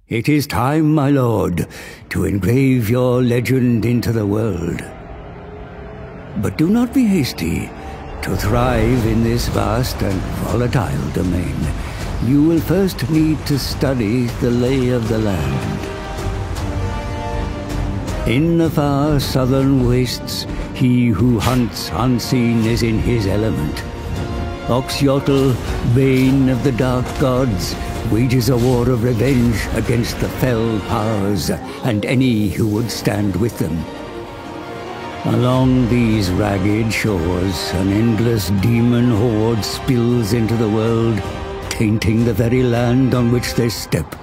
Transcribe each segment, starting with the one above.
It is time, my lord, to engrave your legend into the world. But do not be hasty. To thrive in this vast and volatile domain, you will first need to study the lay of the land. In the far southern wastes, he who hunts unseen is in his element. Oxyotl, bane of the dark gods, wages a war of revenge against the fell powers and any who would stand with them. Along these ragged shores, an endless demon horde spills into the world, tainting the very land on which they step.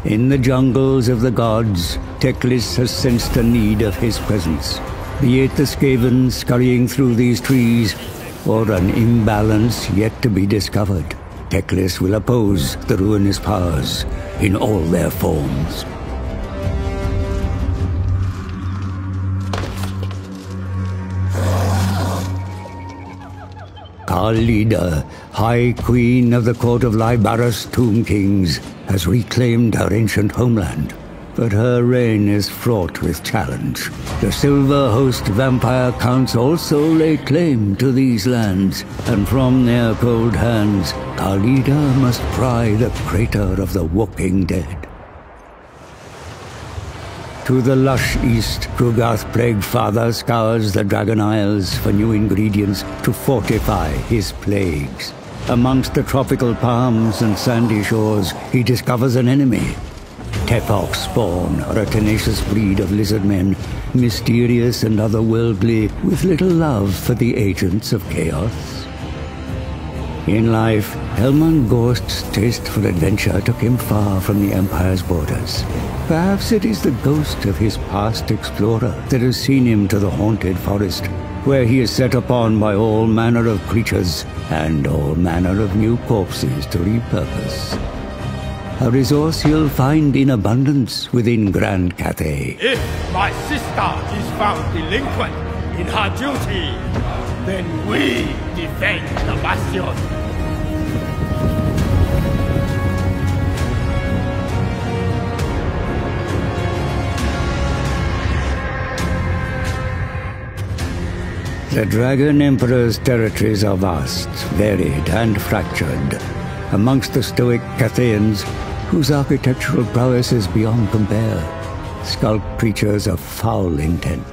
In the jungles of the gods, Teclis has sensed a need of his presence. Be it the Skaven scurrying through these trees, or an imbalance yet to be discovered, Teclis will oppose the ruinous powers in all their forms. Khalida, High Queen of the Court of Lybaris Tomb Kings, has reclaimed her ancient homeland. But her reign is fraught with challenge. The Silver Host vampire counts also lay claim to these lands, and from their cold hands, Khalida must pry the crater of the walking dead. To the lush east, Krugarth Plaguefather scours the Dragon Isles for new ingredients to fortify his plagues. Amongst the tropical palms and sandy shores, he discovers an enemy. Tefok spawn are a tenacious breed of lizard men, mysterious and otherworldly, with little love for the agents of chaos. In life, Helman Gorst's taste for adventure took him far from the Empire's borders. Perhaps it is the ghost of his past explorer that has seen him to the haunted forest, where he is set upon by all manner of creatures and all manner of new corpses to repurpose. A resource he'll find in abundance within Grand Cathay. If my sister is found delinquent in her duty, then we defend the bastion. The Dragon Emperor's territories are vast, varied, and fractured. Amongst the stoic Cathayans, whose architectural prowess is beyond compare, skulk creatures of foul intent.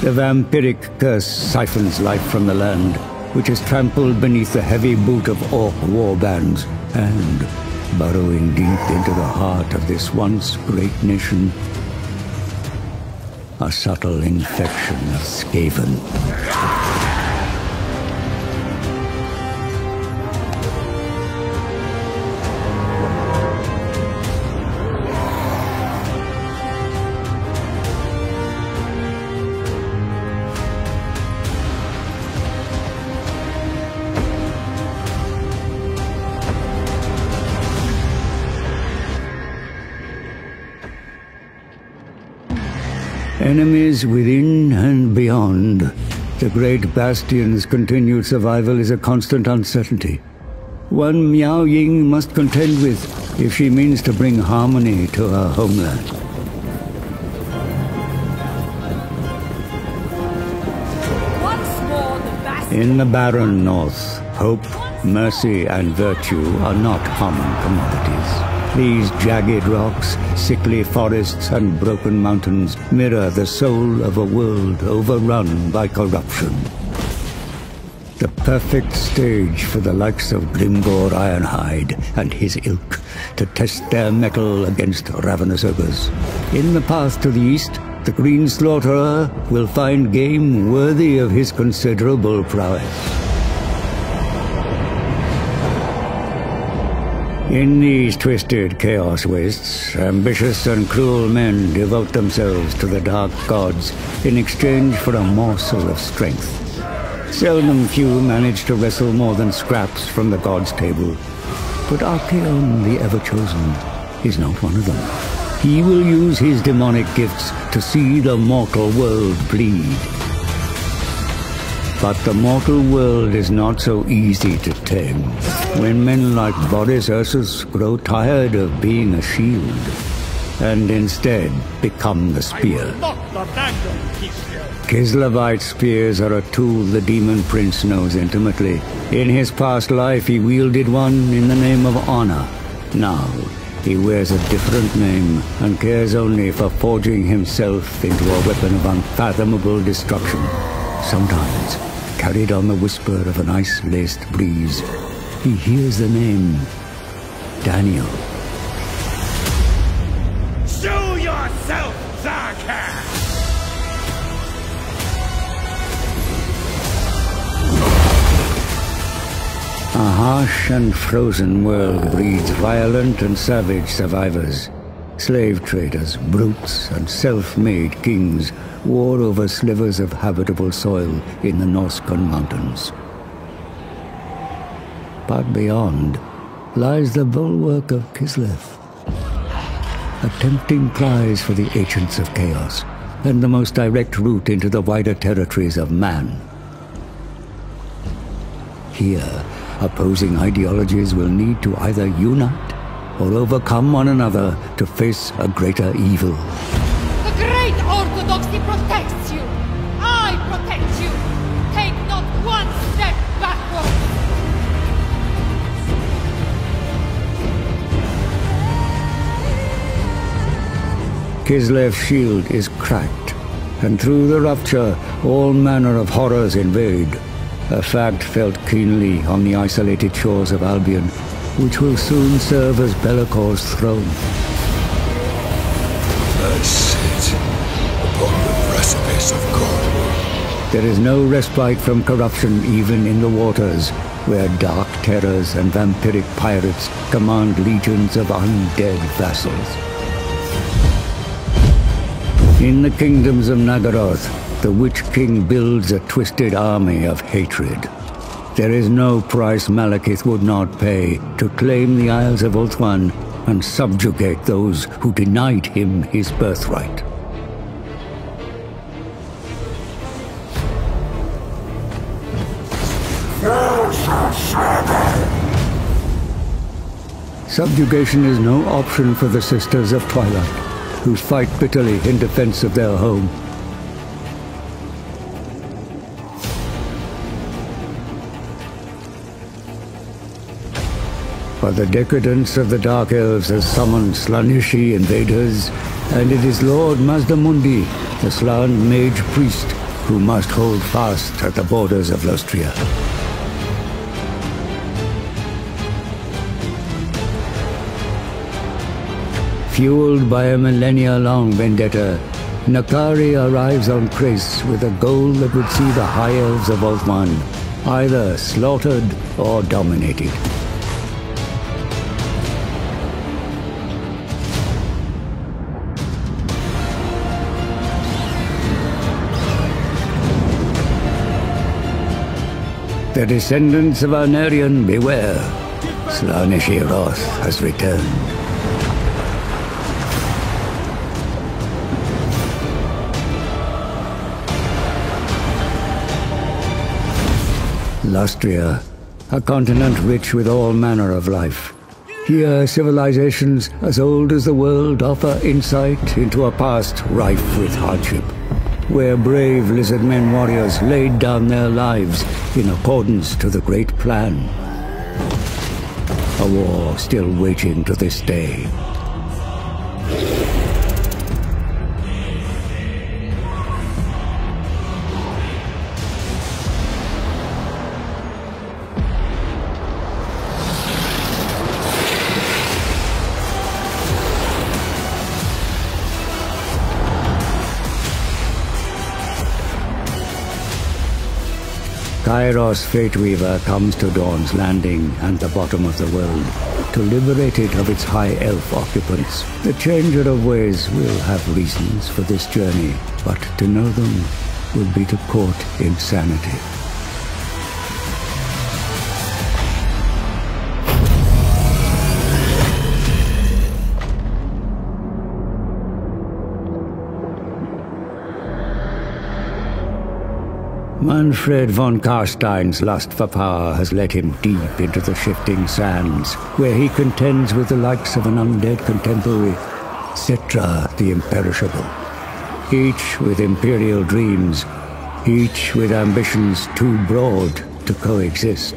The vampiric curse siphons life from the land, which is trampled beneath the heavy boot of orc warbands, and, burrowing deep into the heart of this once great nation, a subtle infection of Skaven. Enemies within and beyond, the great bastion's continued survival is a constant uncertainty. One Miao Ying must contend with if she means to bring harmony to her homeland. In the barren north, hope, mercy, and virtue are not common commodities. These jagged rocks, sickly forests, and broken mountains mirror the soul of a world overrun by corruption. The perfect stage for the likes of Grimgor Ironhide and his ilk to test their mettle against ravenous ogres. In the path to the east, the Green Slaughterer will find game worthy of his considerable prowess. In these twisted chaos wastes, ambitious and cruel men devote themselves to the dark gods in exchange for a morsel of strength. Seldom few manage to wrestle more than scraps from the gods' table. But Archaon, the Ever-Chosen, is not one of them. He will use his demonic gifts to see the mortal world bleed. But the mortal world is not so easy to tame. When men like Boris Ursus grow tired of being a shield, and instead become the spear. I will not abandon Kislev. Kislevite spears are a tool the demon prince knows intimately. In his past life he wielded one in the name of honor. Now, he wears a different name and cares only for forging himself into a weapon of unfathomable destruction. Sometimes, carried on the whisper of an ice-laced breeze, he hears the name Daniel. Show yourself, Zarkar! A harsh and frozen world breeds violent and savage survivors. Slave traders, brutes, and self-made kings war over slivers of habitable soil in the Norskan mountains. But beyond lies the bulwark of Kislev, a tempting prize for the agents of chaos, and the most direct route into the wider territories of man. Here, opposing ideologies will need to either unite or overcome one another to face a greater evil. The great orthodoxy protects you! I protect you! Take not one step backwards! Kislev's shield is cracked, and through the rupture all manner of horrors invade. A fact felt keenly on the isolated shores of Albion, which will soon serve as Be'lakor's throne. I sit upon the precipice of God. There is no respite from corruption even in the waters, where dark terrors and vampiric pirates command legions of undead vassals. In the kingdoms of Nagaroth, the Witch King builds a twisted army of hatred. There is no price Malekith would not pay to claim the Isles of Ulthuan and subjugate those who denied him his birthright. Subjugation is no option for the Sisters of Twilight, who fight bitterly in defense of their home. But the decadence of the Dark Elves has summoned Slaaneshi invaders, and it is Lord Mazdamundi, the Slan mage priest, who must hold fast at the borders of Lostria. Fueled by a millennia-long vendetta, Nakari arrives on Krace with a goal that would see the High Elves of Ulthuan either slaughtered or dominated. The descendants of Arnerion, beware! Slaaneshi wrath has returned. Lostria, a continent rich with all manner of life. Here, civilizations as old as the world offer insight into a past rife with hardship, where brave lizardmen warriors laid down their lives in accordance to the Great Plan. A war still waging to this day. Kairos Fateweaver comes to Dawn's Landing and the bottom of the world to liberate it of its high elf occupants. The Changer of Ways will have reasons for this journey, but to know them would be to court insanity. Manfred von Karstein's lust for power has led him deep into the shifting sands, where he contends with the likes of an undead contemporary, Cetra the Imperishable. Each with imperial dreams, each with ambitions too broad to coexist.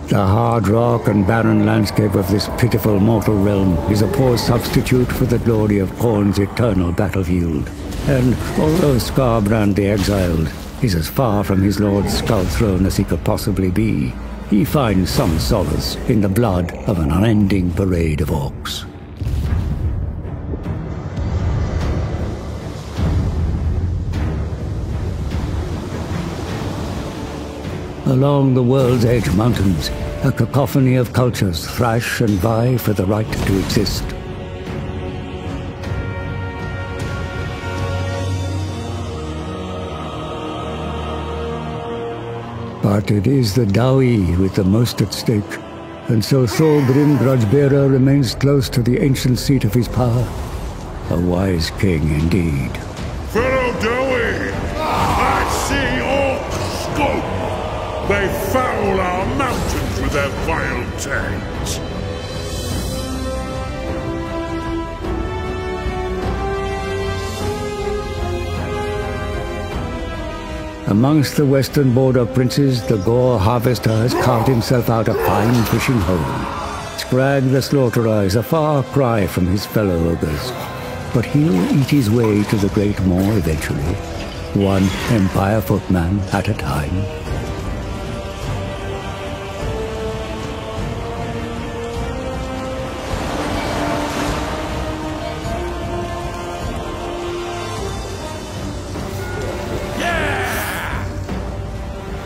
The hard rock and barren landscape of this pitiful mortal realm is a poor substitute for the glory of Khorne's eternal battlefield. And although Skarbrand the Exiled is as far from his lord's skull throne as he could possibly be, he finds some solace in the blood of an unending parade of orcs. Along the World's Edge Mountains, a cacophony of cultures thrash and vie for the right to exist. But it is the Dawi with the most at stake, and so Thorgrim Grudgebearer remains close to the ancient seat of his power. A wise king indeed. Fellow Dawi, I see orcs scope! They foul our mountains with their vile tanks. Amongst the western border princes, the Gore Harvester has carved himself out a fine fishing hole. Scrag the Slaughterer is a far cry from his fellow ogres, but he'll eat his way to the Great Moor eventually, one Empire footman at a time.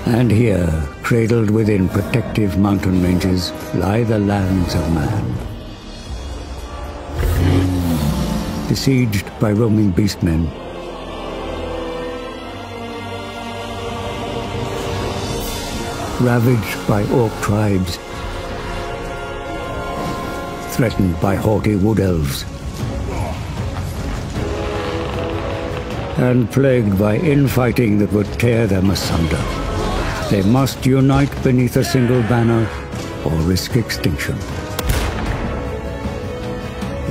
And here, cradled within protective mountain ranges, lie the lands of man. Besieged by roaming beastmen, ravaged by orc tribes, threatened by haughty wood elves, and plagued by infighting that would tear them asunder. They must unite beneath a single banner or risk extinction.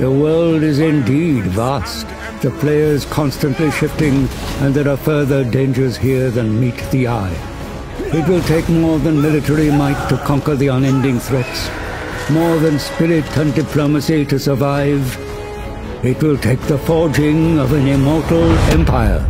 The world is indeed vast, the players constantly shifting, and there are further dangers here than meet the eye. It will take more than military might to conquer the unending threats, more than spirit and diplomacy to survive. It will take the forging of an immortal empire.